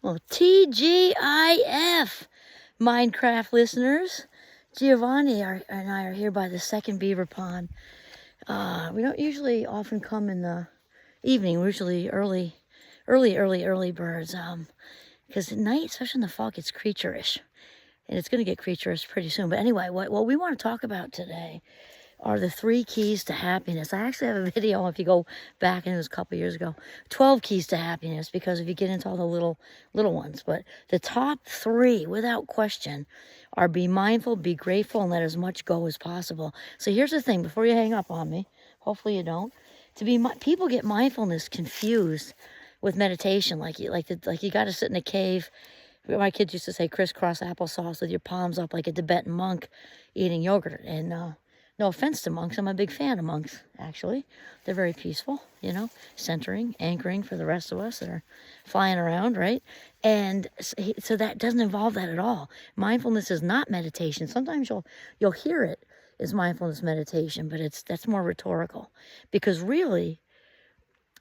Well, TGIF, Mindcraft listeners. Giovanni and I are here by the second beaver pond. We don't usually often come in the evening. We're usually early birds. Because at night, especially in the fall, it's creature-ish. And it's going to get creature-ish pretty soon. But anyway, what we want to talk about today are the 3 keys to happiness. I actually have a video, if you go back, and it was a couple years ago, 12 keys to happiness, because if you get into all the little ones. But the top 3, without question, are be mindful, be grateful, and let as much go as possible. So here's the thing, before you hang up on me, hopefully you don't, people get mindfulness confused with meditation, like you got to sit in a cave. My kids used to say crisscross applesauce with your palms up like a Tibetan monk eating yogurt. And no offense to monks, I'm a big fan of monks, actually. They're very peaceful, centering, anchoring for the rest of us that are flying around, right? And so that doesn't involve that at all. Mindfulness is not meditation. Sometimes you'll hear it as mindfulness meditation, but that's more rhetorical. Because really,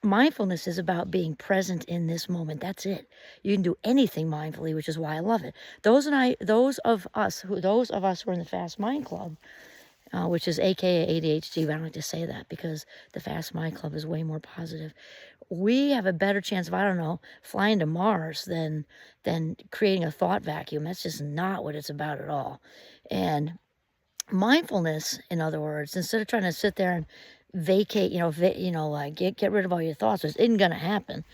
mindfulness is about being present in this moment. That's it. You can do anything mindfully, which is why I love it. Those of us who are in the Fast Mind Club, which is AKA ADHD, but I don't like to say that because the Fast Mind Club is way more positive. We have a better chance of, I don't know, flying to Mars than creating a thought vacuum. That's just not what it's about at all. And mindfulness, in other words, instead of trying to sit there and vacate, get rid of all your thoughts, which isn't going to happen,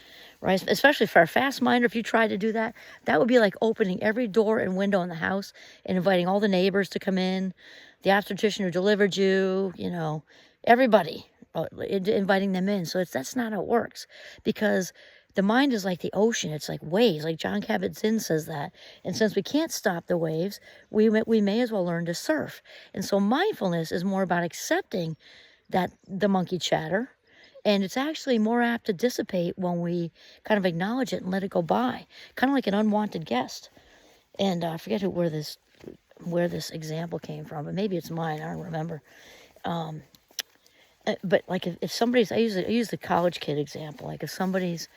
right? Especially for a fast minder, if you try to do that, that would be like opening every door and window in the house and inviting all the neighbors to come in, the obstetrician who delivered you, everybody, inviting them in. So that's not how it works, because the mind is like the ocean. It's like waves, like John Kabat-Zinn says that. And since we can't stop the waves, we may as well learn to surf. And so mindfulness is more about accepting that the monkey chatter, and it's actually more apt to dissipate when we kind of acknowledge it and let it go by, kind of like an unwanted guest. And I forget where this example came from, but maybe it's mine. I don't remember. But like if somebody's, I use the college kid example. Like if somebody's,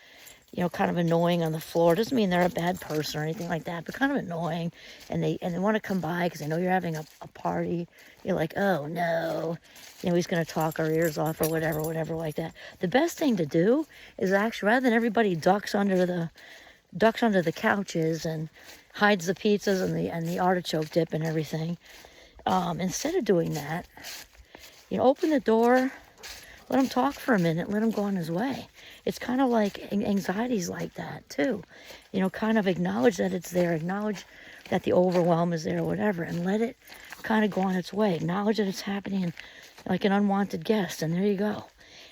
kind of annoying on the floor, doesn't mean they're a bad person or anything like that, but kind of annoying, and they want to come by because they know you're having a party. You're like, oh no, he's going to talk our ears off or whatever like that. The best thing to do is actually, rather than everybody ducks under the couches and hides the pizzas and the artichoke dip and everything, instead of doing that, open the door, let him talk for a minute, let him go on his way. It's kind of like anxiety's like that too. Kind of acknowledge that it's there, acknowledge that the overwhelm is there or whatever, and let it kind of go on its way. Acknowledge that it's happening like an unwanted guest, and there you go.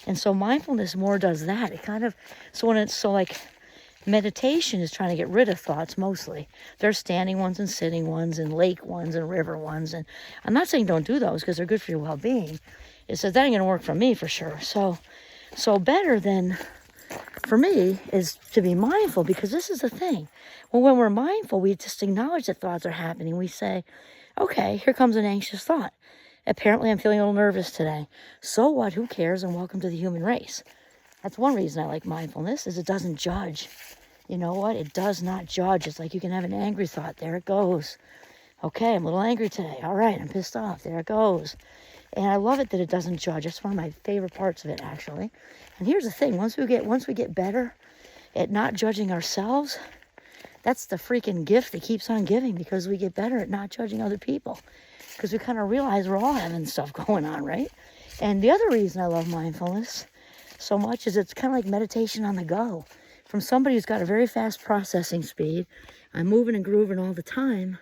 And so mindfulness more does that. It kind of, like meditation is trying to get rid of thoughts mostly. There's standing ones and sitting ones and lake ones and river ones. And I'm not saying don't do those because they're good for your well-being. It says that ain't going to work for me for sure. So better than for me is to be mindful, because this is the thing. Well, when we're mindful, we just acknowledge that thoughts are happening. We say, okay, here comes an anxious thought. Apparently, I'm feeling a little nervous today. So what? Who cares? And welcome to the human race. That's one reason I like mindfulness, is it doesn't judge. You know what? It does not judge. It's like you can have an angry thought. There it goes. Okay, I'm a little angry today. All right, I'm pissed off. There it goes. And I love it that it doesn't judge. That's one of my favorite parts of it, actually. And here's the thing. Once we get better at not judging ourselves, that's the freaking gift that keeps on giving, because we get better at not judging other people. Because we kind of realize we're all having stuff going on, right? And the other reason I love mindfulness so much is it's kind of like meditation on the go. From somebody who's got a very fast processing speed, I'm moving and grooving all the time.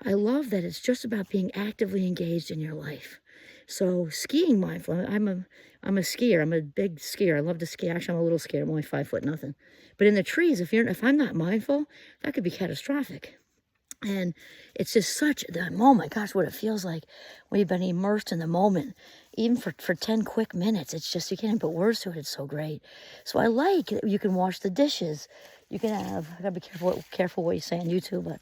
I love that it's just about being actively engaged in your life. So skiing mindful, I'm a skier. I'm a big skier. I love to ski. Actually, I'm a little skier. I'm only 5'0" nothing. But in the trees, if I'm not mindful, that could be catastrophic. And it's just oh my gosh, what it feels like when you've been immersed in the moment, even for 10 quick minutes. It's just, you can't even put words to it. It's so great. So I like that you can wash the dishes. You can have, I gotta be careful what you say on YouTube, but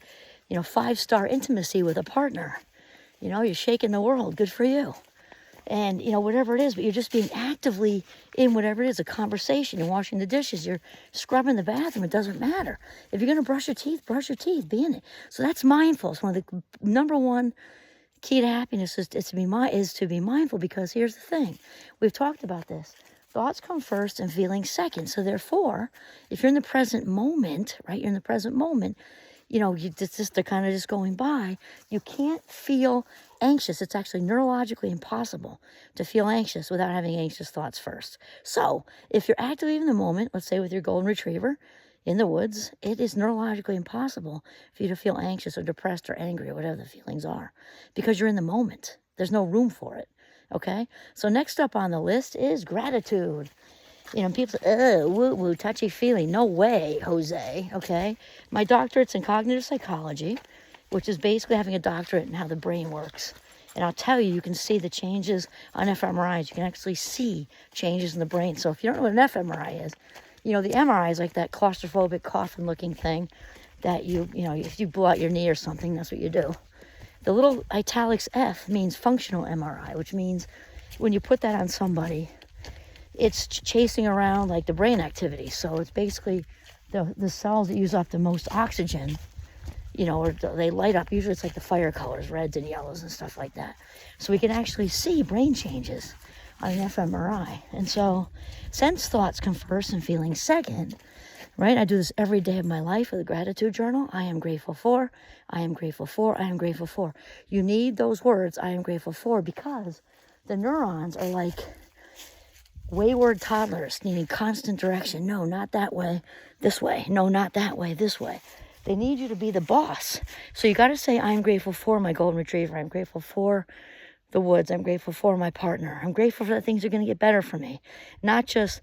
5-star intimacy with a partner. You're shaking the world. Good for you. and, whatever it is, but you're just being actively in whatever it is, a conversation, you're washing the dishes, you're scrubbing the bathroom, it doesn't matter. If you're going to brush your teeth, be in it. So that's mindful. It's one of the number one key to happiness is to be mindful, because here's the thing. We've talked about this. Thoughts come first and feelings second. So therefore, if you're in the present moment, right, you're in the present moment, they're kind of just going by. You can't feel anxious. It's actually neurologically impossible to feel anxious without having anxious thoughts first. So if you're actively in the moment, let's say with your golden retriever in the woods, it is neurologically impossible for you to feel anxious or depressed or angry or whatever the feelings are, because you're in the moment. There's no room for it. Okay? So next up on the list is gratitude. People say, woo-woo, touchy-feely. No way, Jose, okay? My doctorate's in cognitive psychology, which is basically having a doctorate in how the brain works. And I'll tell you, you can see the changes on fMRIs. You can actually see changes in the brain. So if you don't know what an fMRI is, the MRI is like that claustrophobic coffin-looking thing that if you blow out your knee or something, that's what you do. The little italics F means functional MRI, which means when you put that on somebody, it's chasing around like the brain activity. So it's basically the cells that use up the most oxygen, or they light up. Usually it's like the fire colors, reds and yellows and stuff like that. So we can actually see brain changes on an fMRI. And so sense thoughts come first and feelings second, right? I do this every day of my life with a gratitude journal. I am grateful for, I am grateful for, I am grateful for. You need those words, I am grateful for, because the neurons are like wayward toddlers needing constant direction. No, not that way, this way. No, not that way, this way. They need you to be the boss. So you got to say, I'm grateful for my golden retriever. I'm grateful for the woods. I'm grateful for my partner. I'm grateful for that things are going to get better for me. Not just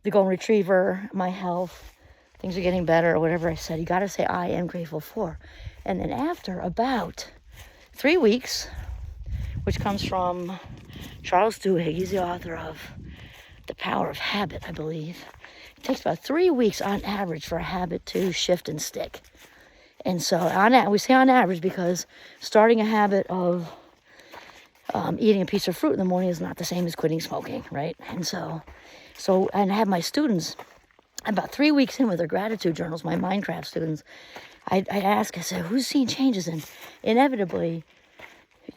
the golden retriever, my health, things are getting better, or whatever I said. You got to say, I am grateful for. And then after about 3 weeks, which comes from Charles Duhigg, he's the author of The Power of Habit, I believe. It takes about 3 weeks on average for a habit to shift and stick. And so we say on average because starting a habit of eating a piece of fruit in the morning is not the same as quitting smoking, right? And so I have my students, about 3 weeks in with their gratitude journals, my Mindcraft students, I said, who's seen changes? And inevitably,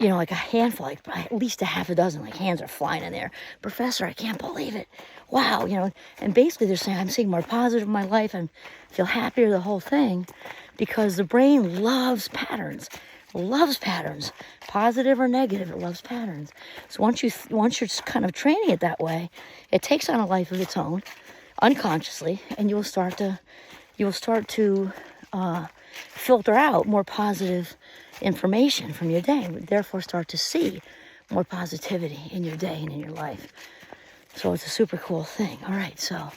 like a handful, like at least a half a dozen, like hands are flying in there. Professor, I can't believe it. Wow, and basically they're saying, I'm seeing more positive in my life. I feel happier, the whole thing, because the brain loves patterns, positive or negative, it loves patterns. So once you're kind of training it that way, it takes on a life of its own, unconsciously, and you'll start to filter out more positive information from your day, and therefore start to see more positivity in your day and in your life. So it's a super cool thing. All right, so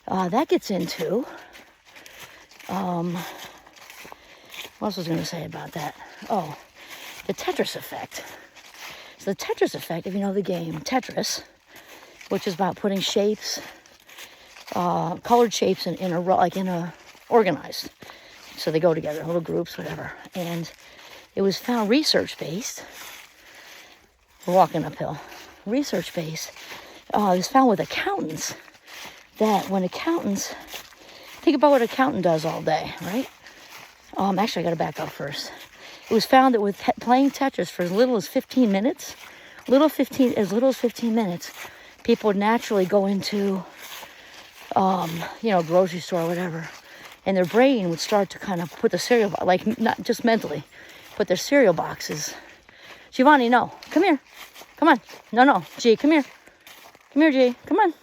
that gets into what else was I going to say about that? Oh, the Tetris effect. So the Tetris effect, if you know the game Tetris, which is about putting shapes, colored shapes in a row, like in a organized. So they go together, little groups, whatever. And it was found research-based. We're walking uphill. Research-based. It was found with accountants that when accountants, think about what an accountant does all day, right? Actually, I got to back up first. It was found that with playing Tetris for as little as 15 minutes, people would naturally go into, grocery store or whatever, and their brain would start to kind of put the cereal, like not just mentally, put their cereal boxes. Giovanni, no, come here, come on, no, G, come here, G, come on.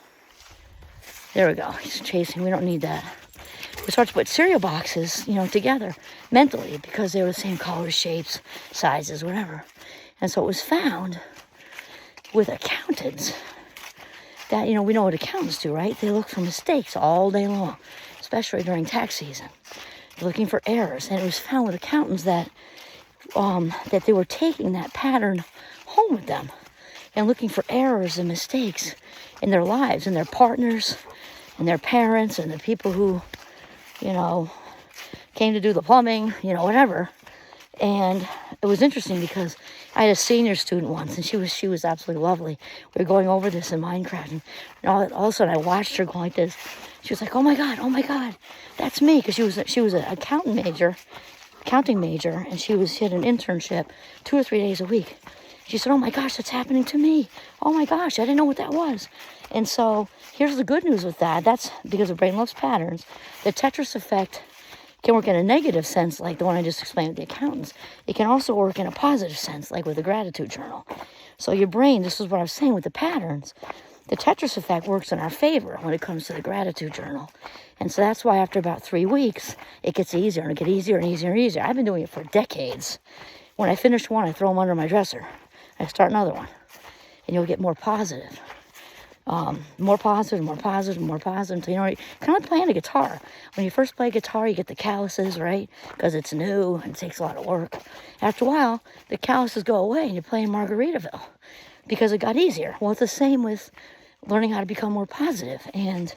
There we go. He's chasing. We don't need that. We start to put cereal boxes, together mentally because they were the same colors, shapes, sizes, whatever. And so it was found with accountants that, we know what accountants do, right? They look for mistakes all day long, especially during tax season. They're looking for errors. And it was found with accountants that they were taking that pattern home with them and looking for errors and mistakes in their lives and their partners and their parents and the people who, came to do the plumbing, whatever. And it was interesting because I had a senior student once, and she was absolutely lovely. We were going over this in Minecraft, and all of a sudden I watched her go like this. She was like, oh my God, that's me," because she was an accounting major, and she had an internship 2 or 3 days a week. She said, "Oh my gosh, that's happening to me. Oh my gosh, I didn't know what that was." And so here's the good news with that. That's because the brain loves patterns. The Tetris effect can work in a negative sense, like the one I just explained with the accountants. It can also work in a positive sense, like with the gratitude journal. So your brain, this is what I was saying with the patterns, the Tetris effect works in our favor when it comes to the gratitude journal. And so that's why after about 3 weeks, it gets easier, and it gets easier and easier and easier. I've been doing it for decades. When I finish one, I throw them under my dresser. I start another one, and you'll get more positive. More positive, until, you know, kind of like playing a guitar. When you first play guitar, you get the calluses, right? Because it's new and it takes a lot of work. After a while, the calluses go away and you're playing Margaritaville because it got easier. Well, it's the same with learning how to become more positive and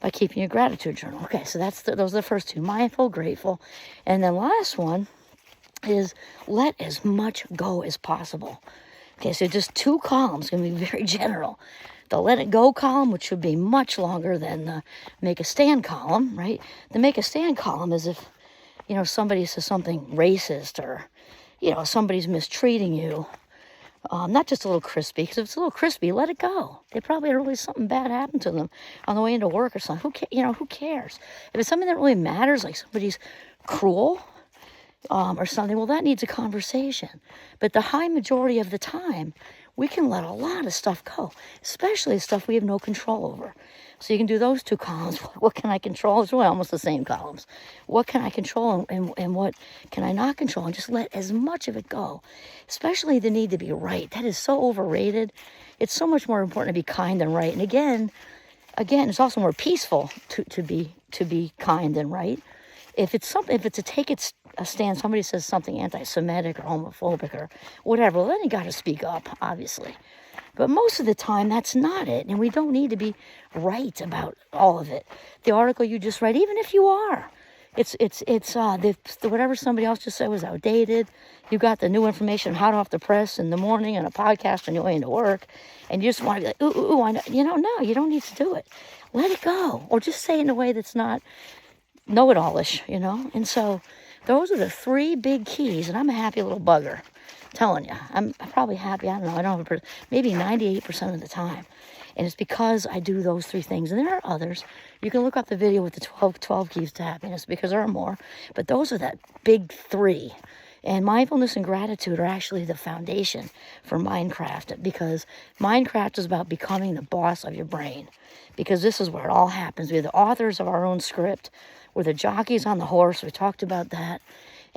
by keeping a gratitude journal. Okay, so those are the first two, mindful, grateful. And then last one is let as much go as possible. Okay, so just 2 columns, going to be very general. The let it go column, which should be much longer than the make a stand column, right? The make a stand column is if, you know, somebody says something racist or, you know, somebody's mistreating you. Not just a little crispy, because if it's a little crispy, let it go. They probably had really something bad happen to them on the way into work or something. Who cares? If it's something that really matters, like somebody's cruel, or something, well, that needs a conversation. But the high majority of the time, we can let a lot of stuff go, especially stuff we have no control over. So you can do those 2 columns. What can I control? It's really almost the same columns. What can I control and what can I not control? And just let as much of it go, especially the need to be right. That is so overrated. It's so much more important to be kind than right. And again, it's also more peaceful to be kind than right. If it's to take a stand, somebody says something anti-Semitic or homophobic or whatever, well, then you got to speak up, obviously. But most of the time, that's not it, and we don't need to be right about all of it. The article you just read, even if you are, whatever somebody else just said was outdated. You got the new information hot off the press in the morning on a podcast on your way into work, and you just want to be like, ooh, I know. No, you don't need to do it. Let it go, or just say it in a way that's not know-it-all-ish, And so those are the 3 big keys, and I'm a happy little bugger. Telling you, I'm probably happy. I don't know, maybe 98% of the time. And it's because I do those 3 things. And there are others. You can look up the video with the 12 keys to happiness because there are more. But those are that big 3. And mindfulness and gratitude are actually the foundation for Mindcraft, because Mindcraft is about becoming the boss of your brain, because this is where it all happens. We're the authors of our own script. We're the jockeys on the horse. We talked about that.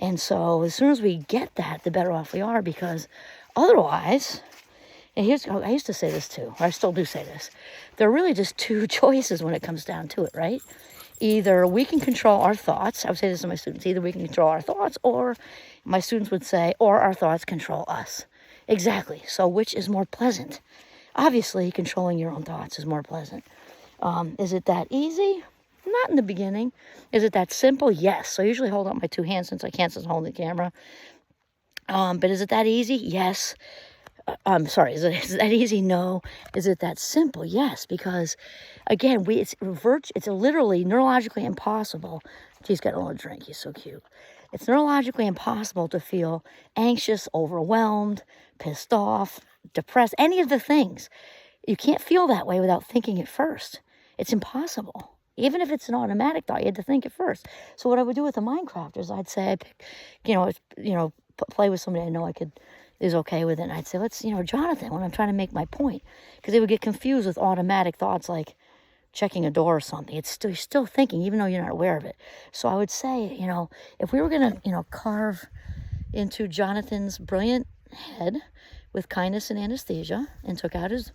And so as soon as we get that, the better off we are, because otherwise, and I used to say this too, or I still do say this, there are really just 2 choices when it comes down to it, right? Either we can control our thoughts. I would say this to my students. Either we can control our thoughts, or my students would say, or our thoughts control us. Exactly. So which is more pleasant? Obviously, controlling your own thoughts is more pleasant. Is it that easy? Not in the beginning. Is it that simple? Yes. So I usually hold up my 2 hands since I can't since holding the camera. But is it that easy? Yes. I'm sorry. Is it that easy? No. Is it that simple? Yes. Because again, it's literally neurologically impossible. He's got a little drink. He's so cute. It's neurologically impossible to feel anxious, overwhelmed, pissed off, depressed, any of the things. You can't feel that way without thinking it first. It's impossible. Even if it's an automatic thought, you had to think it first. So what I would do with the Minecrafters, I'd say, play with somebody I know is okay with it. And I'd say, let's, Jonathan, when I'm trying to make my point, because they would get confused with automatic thoughts like checking a door or something. You're still thinking, even though you're not aware of it. So I would say, if we were going to, carve into Jonathan's brilliant head with kindness and anesthesia and took out his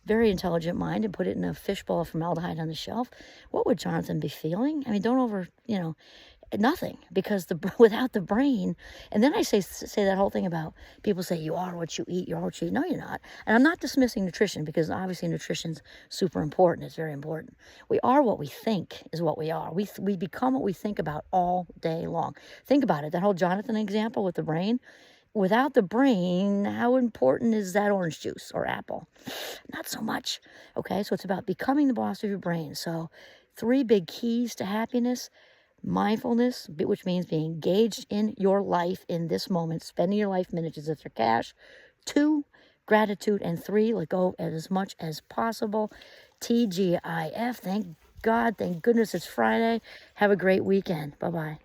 very intelligent mind and put it in a fishbowl of formaldehyde on the shelf, what would Jonathan be feeling? I mean, nothing, because without the brain. And then I say that whole thing about people say you are what you eat, you're what you eat. No, you're not. And I'm not dismissing nutrition, because obviously nutrition's super important. It's very important. We are what we think is what we are. We become what we think about all day long. Think about it. That whole Jonathan example with the brain. without the brain, how important is that orange juice or apple? Not so much. Okay, so it's about becoming the boss of your brain. So 3 big keys to happiness: mindfulness, which means being engaged in your life in this moment, spending your life minutes as if they're cash. 2, gratitude. And 3, let go as much as possible. TGIF. Thank God, thank goodness it's Friday. Have a great weekend. Bye-bye.